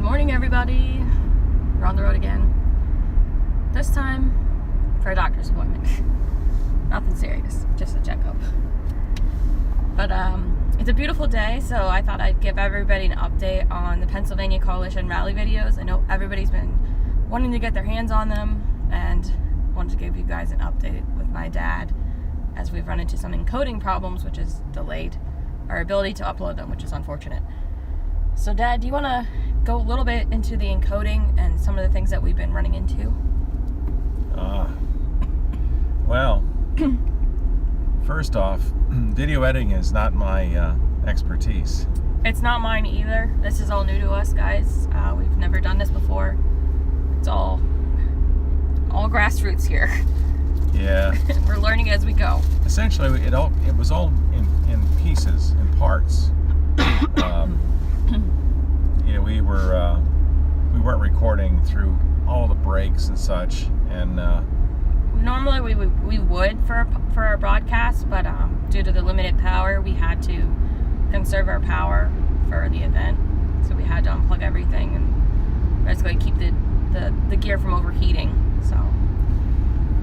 morning, everybody. We're on the road again. This time for a doctor's appointment. Nothing serious, just a checkup. But it's a beautiful day, so I thought I'd give everybody an update on the Pennsylvania Coalition rally videos. I know everybody's been wanting to get their hands on them, and wanted to give you guys an update with my dad as we've run into some encoding problems, which has delayed our ability to upload them, which is unfortunate. So Dad, do you want to go a little bit into the encoding and some of the things that we've been running into? Well, first off, video editing is not my expertise. It's not mine either. This is all new to us, guys. We've never done this before. It's all grassroots here. Yeah. We're learning as we go. Essentially, it was all in pieces, in parts. We weren't recording through all the breaks and such, and normally we would for our broadcast, but due to the limited power, we had to conserve our power for the event. So we had to unplug everything and basically keep the gear from overheating.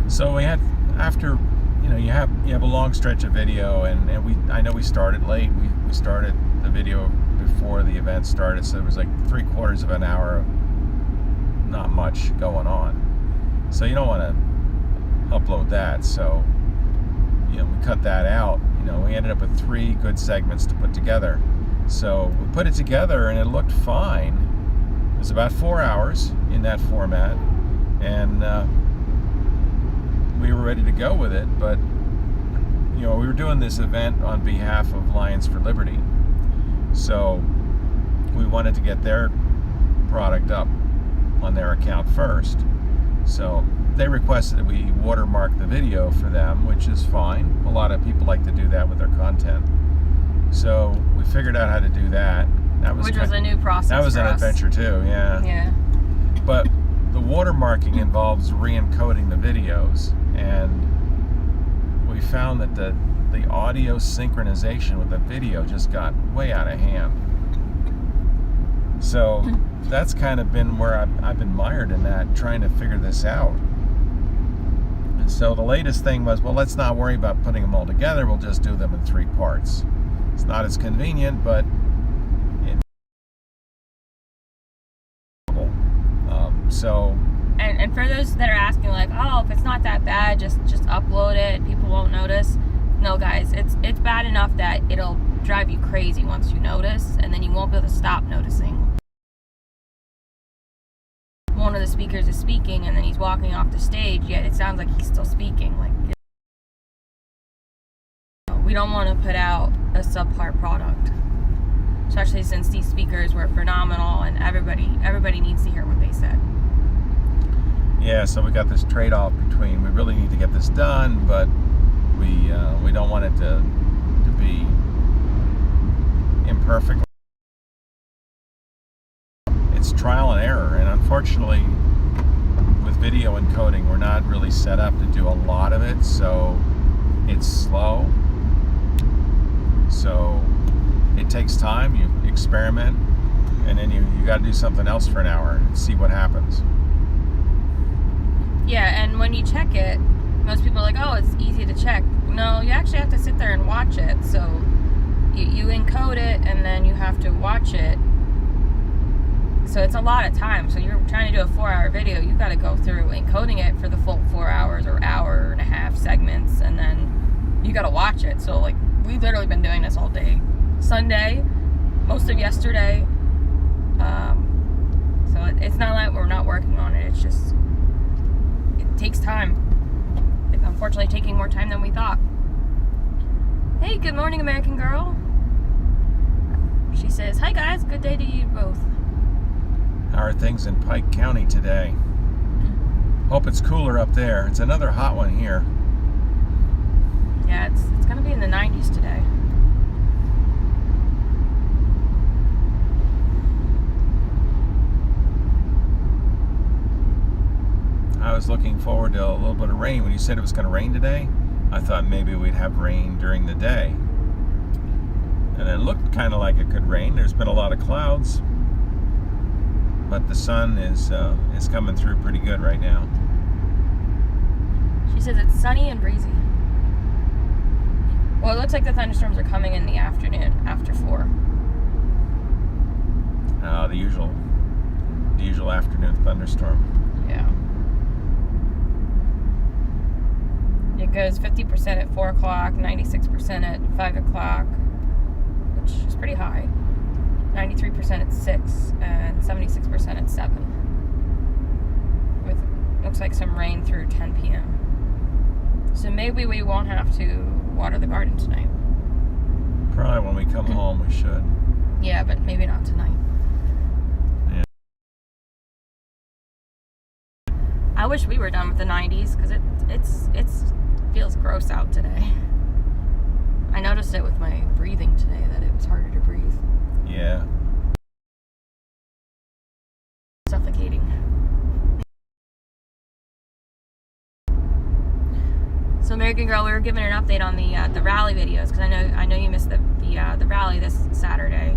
So we had, after you have a long stretch of video, and I know we started late. We started the video before the event started, so it was like 3/4 of an hour of not much going on. So you don't want to upload that. So we cut that out. We ended up with 3 good segments to put together. So we put it together and it looked fine. It was about 4 hours in that format, and we were ready to go with it. But we were doing this event on behalf of Lions for Liberty, so we wanted to get their product up on their account first. So they requested that we watermark the video for them, which is fine. A lot of people like to do that with their content. So we figured out how to do that. Which was a new process. That was an adventure too, yeah. Yeah. But the watermarking involves re-encoding the videos, and we found that the audio synchronization with the video just got way out of hand. So that's kind of been where I've been mired in that, trying to figure this out. And so the latest thing was, well, let's not worry about putting them all together. We'll just do them in 3 parts. It's not as convenient, but And for those that are asking, like, oh, if it's not that bad, just upload it, people won't notice. No, guys, it's bad enough that it'll drive you crazy once you notice, and then you won't be able to stop noticing. One of the speakers is speaking, and then he's walking off the stage, yet it sounds like he's still speaking. We don't want to put out a subpar product, especially since these speakers were phenomenal, and everybody needs to hear what they said. Yeah, so we got this trade-off between, we really need to get this done, but we don't want it to be imperfect. It's trial and error, and unfortunately with video encoding, we're not really set up to do a lot of it, so it's slow. So it takes time. You experiment, and then you got to do something else for an hour and see what happens. Yeah, and when you check it, most people are like, oh, it's easy to check. No, you actually have to sit there and watch it. So you encode it, and then you have to watch it. So it's a lot of time. So you're trying to do a 4-hour video, you've got to go through encoding it for the full 4 hours or hour and a half segments, and then you got to watch it. So we've literally been doing this all day. Sunday, most of yesterday. So it's not like we're not working on it. It's just, it takes time. It's unfortunately taking more time than we thought. Hey, good morning, American Girl. She says, hi guys, good day to you both. How are things in Pike County today? Hope it's cooler up there. It's another hot one here. Yeah, it's going to be in the 90s today. I was looking forward to a little bit of rain. When you said it was going to rain today, I thought maybe we'd have rain during the day. And it looked kind of like it could rain. There's been a lot of clouds. but the sun is coming through pretty good right now. She says it's sunny and breezy. Well, it looks like the thunderstorms are coming in the afternoon after 4. The usual afternoon thunderstorm. Yeah. It goes 50% at 4 o'clock, 96% at 5 o'clock, which is pretty high. 93% at 6, and 76% at 7. With, looks like some rain through 10 p.m. So maybe we won't have to water the garden tonight. Probably when we come home we should. Yeah, but maybe not tonight. Yeah. I wish we were done with the 90s because it feels gross out today. I noticed it with my breathing today that it was harder to breathe. Yeah. Suffocating. So American Girl, we were giving an update on the rally videos because I know you missed the rally this Saturday.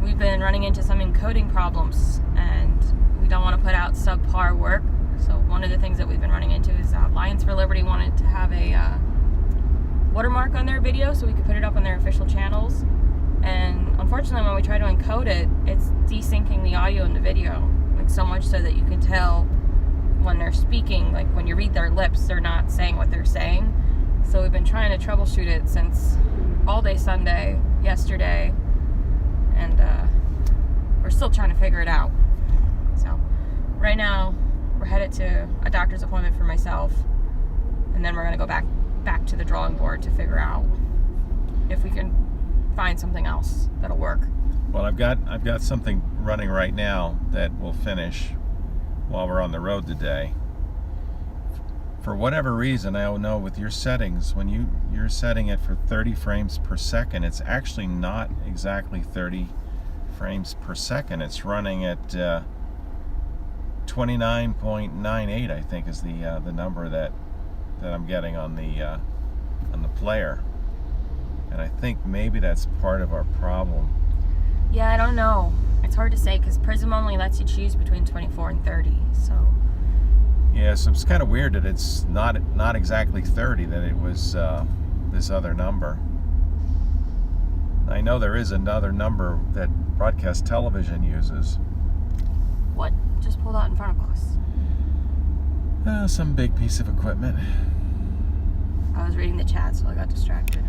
We've been running into some encoding problems and we don't want to put out subpar work. So one of the things that we've been running into is Lions for Liberty wanted to have a watermark on their video so we could put it up on their official channels. And unfortunately, when we try to encode it, it's desyncing the audio and the video, like so much so that you can tell when they're speaking, like when you read their lips, they're not saying what they're saying. So we've been trying to troubleshoot it since all day Sunday, yesterday, and we're still trying to figure it out. So right now, we're headed to a doctor's appointment for myself, and then we're gonna go back to the drawing board to figure out if we can find something else that'll work. Well, I've got something running right now that will finish while we're on the road today. For whatever reason, I don't know, with your settings, when you're setting it for 30 frames per second, it's actually not exactly 30 frames per second. It's running at 29.98, I think, is the number that I'm getting on the player. And I think maybe that's part of our problem. Yeah, I don't know. It's hard to say because Prism only lets you choose between 24 and 30. So yeah, so it's kind of weird that it's not exactly 30. That it was this other number. I know there is another number that broadcast television uses. What just pulled out in front of us? Some big piece of equipment. I was reading the chat, so I got distracted.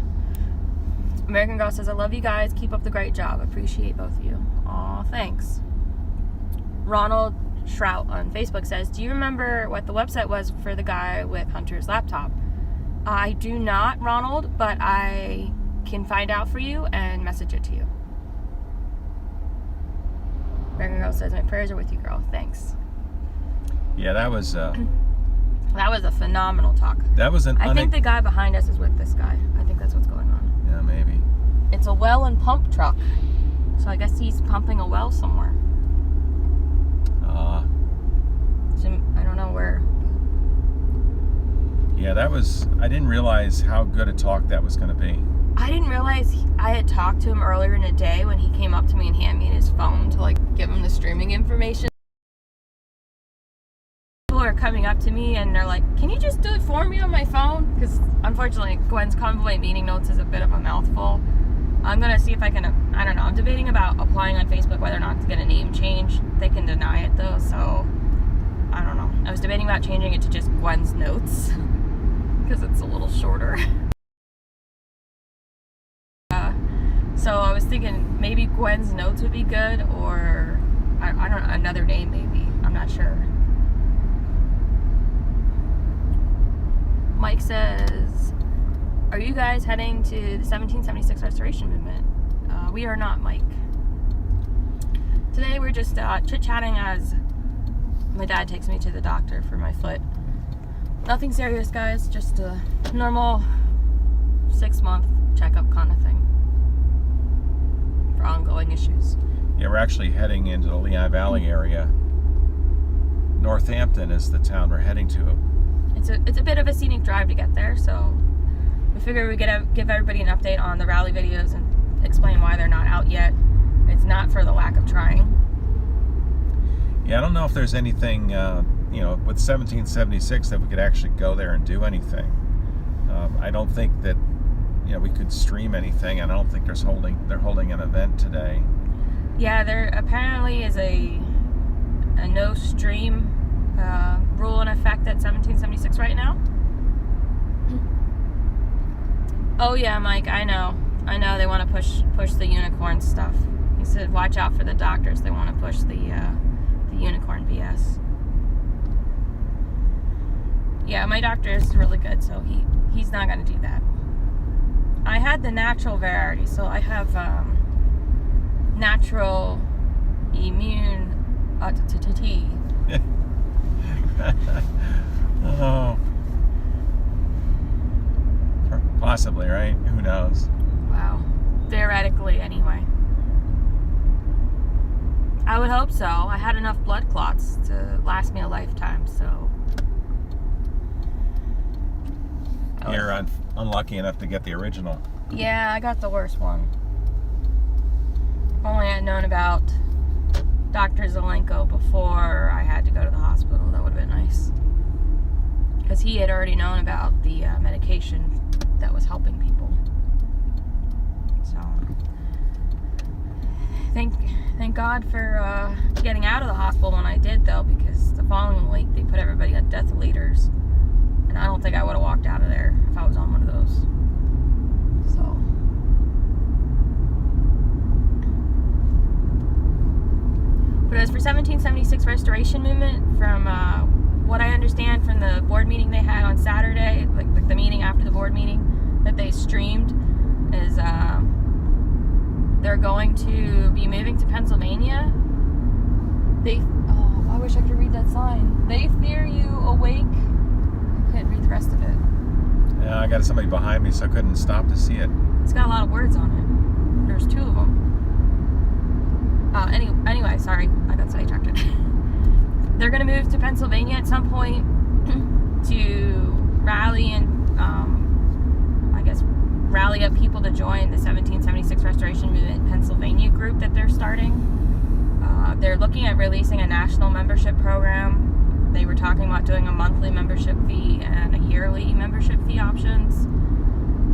American Girl says, I love you guys. Keep up the great job. Appreciate both of you. Aw, thanks. Ronald Shrout on Facebook says, do you remember what the website was for the guy with Hunter's laptop? I do not, Ronald, but I can find out for you and message it to you. American Girl says, my prayers are with you, girl. Thanks. Yeah, that was a phenomenal talk. That was I think the guy behind us is with this guy. I think that's what's going on. Yeah, maybe. It's a well and pump truck. So I guess he's pumping a well somewhere. So I don't know where. Yeah, I didn't realize how good a talk that was going to be. I didn't realize I had talked to him earlier in the day when he came up to me and handed me his phone to give him the streaming information. People are coming up to me and they're like, can you just do it for me on my phone? Because unfortunately, Gwen's Convoy meeting notes is a bit of a mouthful. I'm going to see if I can, I don't know, I'm debating about applying on Facebook whether or not to get a name change. They can deny it though, so I don't know. I was debating about changing it to just Gwen's Notes because it's a little shorter. So I was thinking maybe Gwen's Notes would be good, or I don't know, another name maybe. I'm not sure. Mike says, are you guys heading to the 1776 Restoration Movement? We are not, Mike. Today we're just chit-chatting as my dad takes me to the doctor for my foot. Nothing serious, guys, just a normal 6-month checkup kind of thing for ongoing issues. Yeah, we're actually heading into the Lehigh Valley area. Northampton is the town we're heading to. It's a bit of a scenic drive to get there, so we figured we'd give everybody an update on the rally videos and explain why they're not out yet. It's not for the lack of trying. Yeah, I don't know if there's anything, with 1776 that we could actually go there and do anything. I don't think that, we could stream anything, and I don't think they're holding an event today. Yeah, there apparently is a no stream rule in effect at 1776 right now. Oh yeah, Mike, I know they want to push the unicorn stuff. He said, watch out for the doctors. They want to push the unicorn BS. Yeah, my doctor is really good, so he's not going to do that. I had the natural variety, so I have natural immune Oh, possibly, right? Who knows? Wow. Theoretically, anyway. I would hope so. I had enough blood clots to last me a lifetime, so. You're unlucky enough to get the original. Yeah, I got the worst one. If only I had known about Dr. Zelenko before I had to go to the hospital, that would have been nice. Because he had already known about the medication that was helping people. So, thank God for getting out of the hospital when I did, though, because the following week they put everybody on death leaders. And I don't think I would have walked out of there if I was on one of those. So. But as for 1776 Restoration Movement, from what I understand from the board meeting they had on Saturday, like the meeting after the board meeting that they streamed, is they're going to be moving to Pennsylvania. I wish I could read that sign. They fear you awake. Couldn't read the rest of it. Yeah, I got somebody behind me, so I couldn't stop to see it. It's got a lot of words on it. There's 2 of them. Anyway, sorry, I got sidetracked. They're going to move to Pennsylvania at some point to rally and, rally up people to join the 1776 Restoration Movement Pennsylvania group that they're starting. They're looking at releasing a national membership program. They were talking about doing a monthly membership fee and a yearly membership fee options.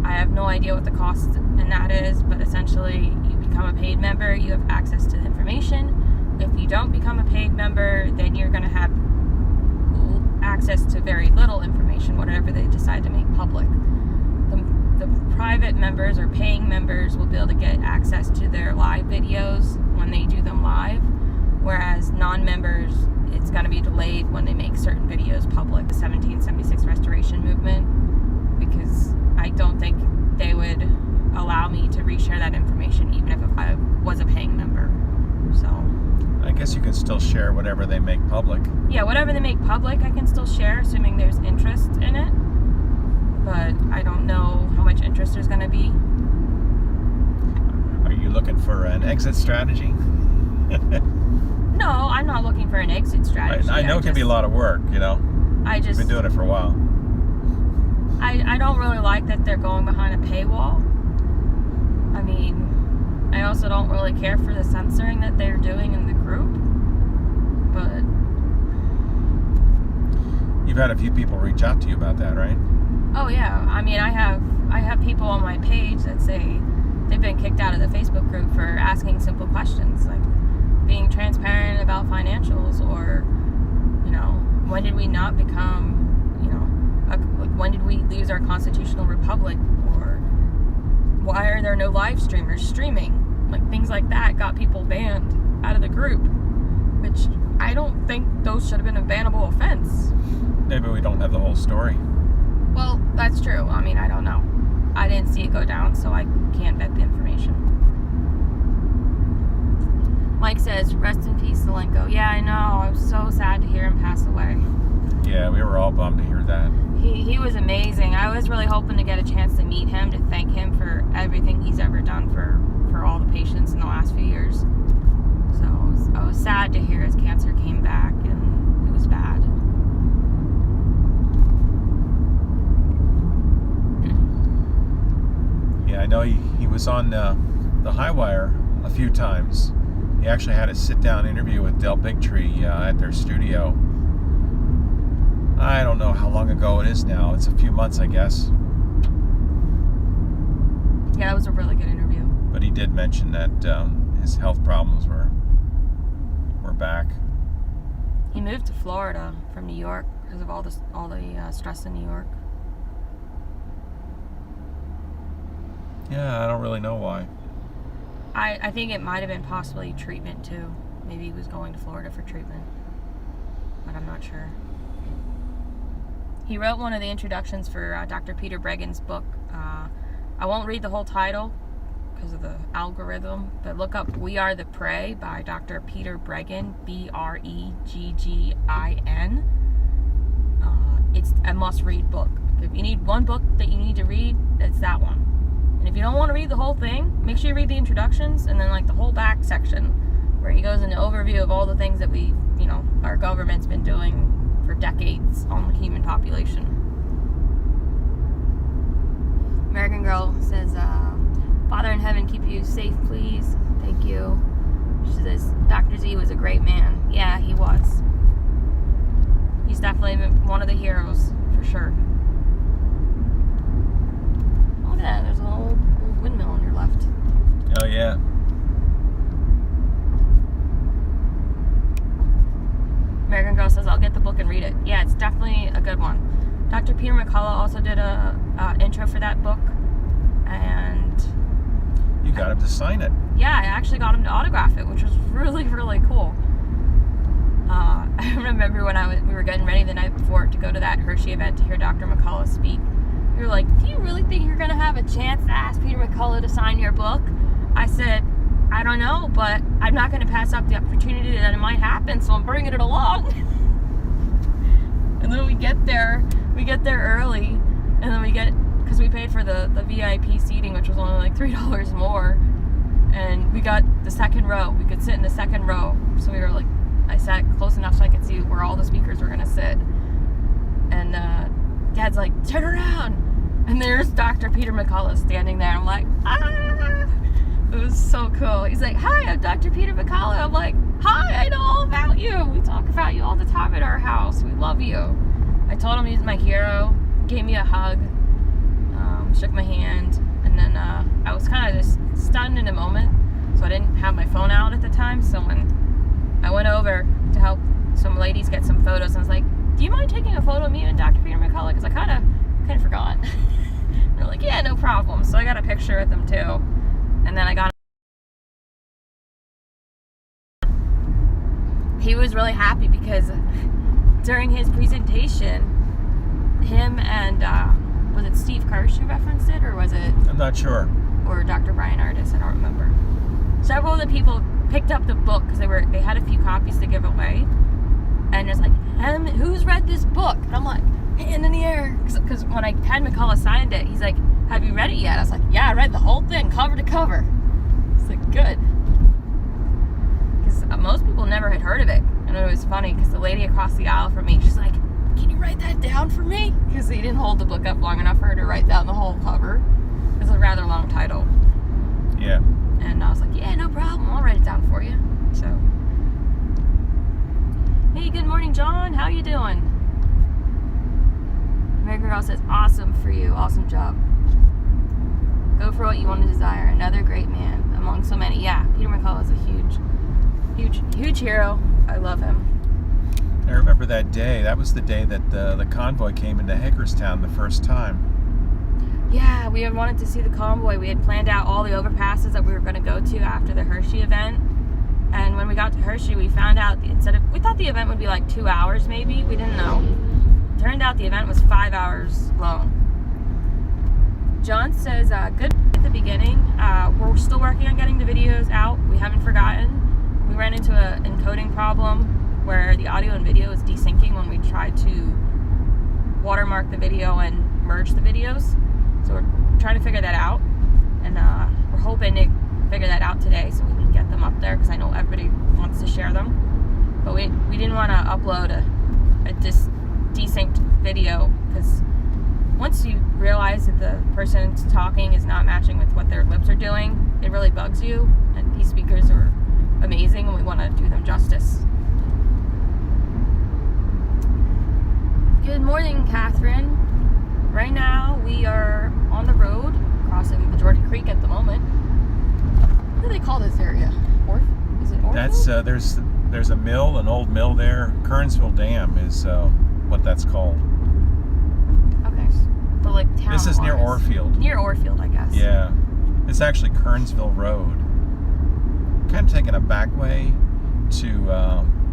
I have no idea what the cost in that is, but essentially you become a paid member, you have access to the information. If you don't become a paid member, then you're going to have access to very little information, whatever they decide to make public. The private members or paying members will be able to get access to their live videos when they do them live, whereas non-members, it's going to be delayed when they make certain videos public. The 1776 Restoration Movement, because I don't think they would allow me to reshare that information even if I was a paying member. So I guess you can still share whatever they make public. Yeah, whatever they make public I can still share, assuming there's interest in it. But I don't know how much interest there's going to be. Are you looking for an exit strategy? No, I'm not looking for an exit strategy. I know it can be a lot of work, You've been doing it for a while. I don't really like that they're going behind a paywall. I mean, I also don't really care for the censoring that they're doing in the group. But you've had a few people reach out to you about that, right? Oh yeah. I mean, I have people on my page that say they've been kicked out of the Facebook group for asking simple questions like being transparent about financials, or when did we not become, when did we lose our constitutional republic, or why are there no live streamers streaming? Like things like that got people banned out of the group, which I don't think those should have been a bannable offense. Maybe we don't have the whole story. Well, that's true. I mean, I don't know. I didn't see it go down, so I can't vet the information. Mike says, rest in peace, Zelenko. Yeah, I know. I was so sad to hear him pass away. Yeah, we were all bummed to hear that. He was amazing. I was really hoping to get a chance to meet him, to thank him for everything he's ever done for all the patients in the last few years. So I was sad to hear his cancer came back, and it was bad. Yeah, I know he was on the High Wire a few times. He actually had a sit-down interview with Del Bigtree at their studio. I don't know how long ago it is now. It's a few months, I guess. Yeah, it was a really good interview. But he did mention that his health problems were back. He moved to Florida from New York because of all the stress in New York. Yeah, I don't really know why. I think it might have been possibly treatment too. Maybe he was going to Florida for treatment, but I'm not sure. He wrote one of the introductions for Dr. Peter Bregin's book. I won't read the whole title because of the algorithm, but look up We Are the Prey by Dr. Peter Breggin, Breggin. It's a must-read book. If you need one book that you need to read, it's that one. And if you don't want to read the whole thing, make sure you read the introductions and then like the whole back section where he goes into overview of all the things that our government's been doing for decades on the human population. American Girl says, Father in heaven, keep you safe, please. Thank you. She says, Dr. Z was a great man. Yeah, he was. He's definitely one of the heroes, for sure. Look at that, there's an old windmill on your left. Oh, yeah. American Girl says, I'll get the book and read it. Yeah, it's definitely a good one. Dr. Peter McCullough also did a intro for that book, and you got him to sign it. Yeah, I actually got him to autograph it, which was really, really cool. I remember when we were getting ready the night before to go to that Hershey event to hear Dr. McCullough speak. We were like, do you really think you're going to have a chance to ask Peter McCullough to sign your book? I said, I don't know, but I'm not going to pass up the opportunity that it might happen, so I'm bringing it along. And then we get there early, and then because we paid for the VIP seating, which was only like $3 more, and we got the second row. We could sit in the second row, so we were like, I sat close enough so I could see where all the speakers were going to sit. And Dad's like, turn around, and there's Dr. Peter McCullough standing there. I'm like, ah! It was so cool. He's like, hi, I'm Dr. Peter McCullough. I'm like, hi, I know all about you. We talk about you all the time at our house. We love you. I told him he's my hero. Gave me a hug. Shook my hand. And then I was kind of just stunned in a moment. So I didn't have my phone out at the time. So when I went over to help some ladies get some photos, I was like, do you mind taking a photo of me and Dr. Peter McCullough? Because I kind of forgot. They're like, yeah, no problem. So I got a picture with them too. And then I got. He was really happy because during his presentation, him and was it Steve Kirsch who referenced it, or was it? I'm not sure. Or Dr. Brian Ardis, I don't remember. Several of the people picked up the book because they had a few copies to give away, and it's like, who's read this book? And I'm like, hand in the air, because when I had McCullough signed it, he's like, have you read it yet? I was like, yeah, I read the whole thing, cover to cover. It's like, good. Because most people never had heard of it. And it was funny because the lady across the aisle from me, she's like, can you write that down for me? Because he didn't hold the book up long enough for her to write down the whole cover. It's a rather long title. Yeah. And I was like, yeah, no problem. I'll write it down for you. So, hey, good morning, John. How you doing? American Girl says, awesome for you. Awesome job. Go for what you want to desire. Another great man among so many. Yeah, Peter McCullough is a huge hero. I love him. I remember that day. That was the day that the convoy came into Hagerstown the first time. Yeah, we had wanted to see the convoy. We had planned out all the overpasses that we were going to go to after the Hershey event. And when we got to Hershey, we found out we thought the event would be like 2 hours maybe. We didn't know. Turned out the event was 5 hours long. John says, good at the beginning. We're still working on getting the videos out. We haven't forgotten. We ran into an encoding problem where the audio and video is desyncing when we tried to watermark the video and merge the videos. So we're trying to figure that out. And we're hoping to figure that out today so we can get them up there because I know everybody wants to share them. But we didn't want to upload a desynced video because once you realize that the person talking is not matching with what their lips are doing, it really bugs you. And these speakers are amazing and we want to do them justice. Good morning, Catherine. Right now we are on the road crossing the Jordan Creek at the moment. What do they call this area? Is it Orville? That's there's a mill, an old mill there. Kernsville Dam is what that's called. Okay, but like town. This is near Orfield. Near Orfield, I guess. Yeah, it's actually Kernsville Road. Kind of taking a back way to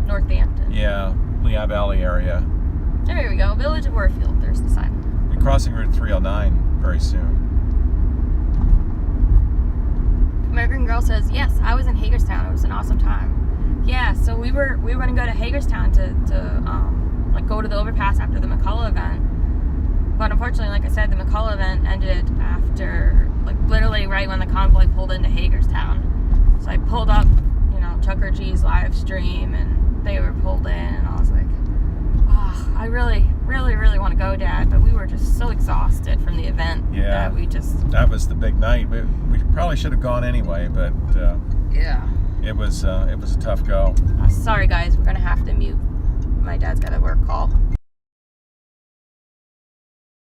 Northampton. yeah, Lehigh Valley area. There we go. Village of Orfield. There's the sign. We're crossing Route 309 very soon. American Girl says, yes, I was in Hagerstown. It was an awesome time. Yeah, so we were going to go to Hagerstown to like go to the overpass after the McCullough event. But unfortunately, like I said, the McCullough event ended after, like literally right when the convoy pulled into Hagerstown. So I pulled up, Chucker G's live stream, and they were pulled in, and I was like, oh, I really, really, really want to go, Dad. But we were just so exhausted from the event that we just... That was the big night. We probably should have gone anyway, but yeah, it was a tough go. Sorry, guys. We're going to have to mute. My dad's got a work call.